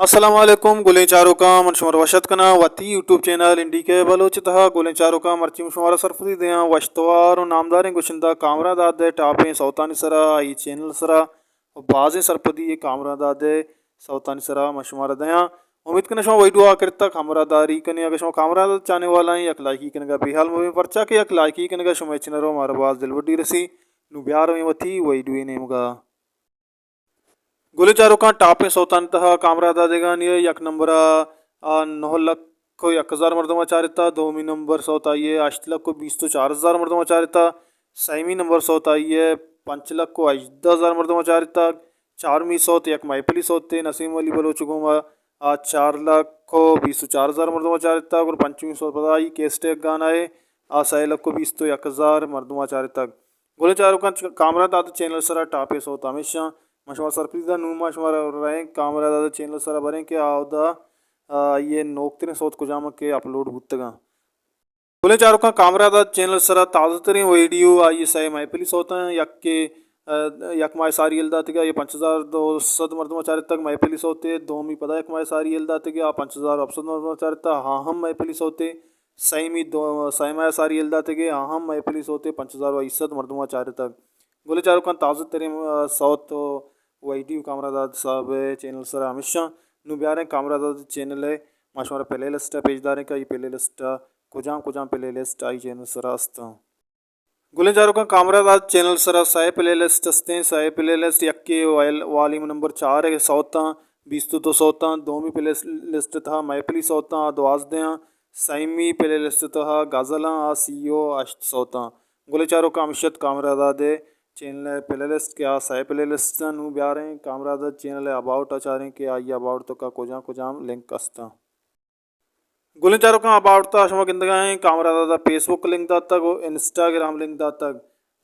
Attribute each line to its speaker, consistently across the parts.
Speaker 1: अस्सलाम वालेकुम गुलें चारों का मन शुमार वशत कना वती यूट्यूब चैनल इंडी के बलोचितः गुलें चारों का मर्ची शुमारा सरफरी दे वश्तवार नामदार गुशिंदा कामरा दादे टापे सौतानी सरा ई चैनल सरा बाजे सरपदी ये कामरा दादे सौतानी सरा मशुमारा दया उम्मीद कने शो वही दुआ करता कामरा दारी कने अगर शो कामरा दा चाहने वाला है यक लाइकी कने का बेहाल में परचा के यक लाइकी कने का शुमे चिनरो मारा बाज दिलवडी रसी नु ब्यार में वती वही दुए नेमगा गुलेचारो का टापे सौतानतः कामरादा देगानिये यक नंबर 9 लख 1 हजार मर्दमा चारिता दोमी नंबर सौता ये 8 लख 20 तो 4 हजार मर्दमा चारिता सैमी नंबर सौता ये 5 लख 10 हजार मर्दमा चारिता चारमी सौत यक माइपली सौते नसीम अली बलोचुगुमा 4 लख 20 तो 4 हजार मर्दमा चारिता और पंचमी सौत पदाई केस्टेक गाना है 6 लख 20 तो 1 हजार मर्दमा चारिता गुलेचारो का कामरादा चैनल सरा टापे सौता हमेशा मशवार सरप्रीजा नूमा शुमार रहे कामरा दादा चैनल सरा बरें के आवदा ये नोकतरे सोत को जाम के अपलोड बुतगा बोले चारों का कामरा दादा चैनल सरा ताज़ा तरीन वीडियो आई सही माइपली सोता है यक के यक माय सारी एल्दा तक ये 5200 मर्दमा चार तक माइपली सोते दोमी पदा यक माय सारी एल्दा तक 5000 अपसद मर्दमा चार तक हाँ हम माइपली सोते सही में दो सही माय सारी एल्दा तक हाँ हम माइपली सोते 5020 मर्दमा चार तक गोले चारों का ताज़ा तरीन साउथ वैडी कामरादाद साहब चैनल सर हमेशा नु ब्यारे कामरादाद चैनल है माशमारा प्ले लिस्ट पेजदारे का ये प्ले लिस्ट कुजाम प्ले लिस्ट आई चैनल सर अस्ता गुले चारों का कामरादाद चैनल सर साय प्ले लिस्ट अस्ते साय प्ले लिस्ट यक्के वालीम नंबर 4 है सौता 20 तो सौता दोमी प्ले लिस्ट था मैपली सौता दवाज दे साइमी प्ले लिस्ट था गजला सीओ अष्ट सौता गुले चारों का अमिशत कामरादाद चैनल प्ले लिस्ट क्या साय प्ले लिस्ट नु ब्यारे कामरादा चैनल अबाउट आचारें के आई अबाउट तो का कोजाम लिंक अस्ता गुले चारों का अबाउट ता अशमा किंदगा है कामरादा फेसबुक लिंक दाता को इंस्टाग्राम लिंक दाता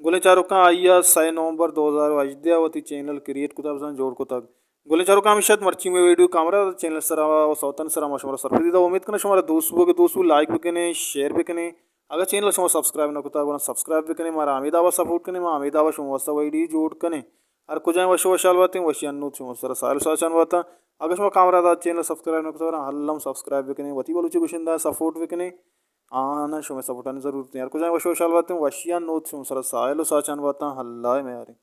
Speaker 1: गुले चारों का आइया 6 नवंबर 2000 अजद्यावती चैनल क्रिएट कुताब जोड़ को तक गुले चारों का हमेशा मर्ची में वीडियो कामरादा चैनल सरा सौतन सरा मशवरा सरफरीदा उम्मीद करना हमारा दोस्तों लाइक भी करें शेयर भी करें अगर चैनल शुमा सब्सक्राइब न कुता गुना सब्सक्राइब भी करें मारा आमीदावा सपोर्ट करें मां आमीदावा शुमा वसा वैडी जोड़ करें और कुछ वशो वशाल बातें वशी अन्नू शुमा सर साल साचन बाता अगर शुमा कामरा दा चैनल सब्सक्राइब न कुता हल्लम सब्सक्राइब भी करें वती बलुची गुशिंदा सपोर्ट भी करें आना शुमा सपोर्ट आने जरूरत है यार कुछ वशो वशाल बातें वशी अन्नू शुमा सर साल साचन बाता हल्ला में यार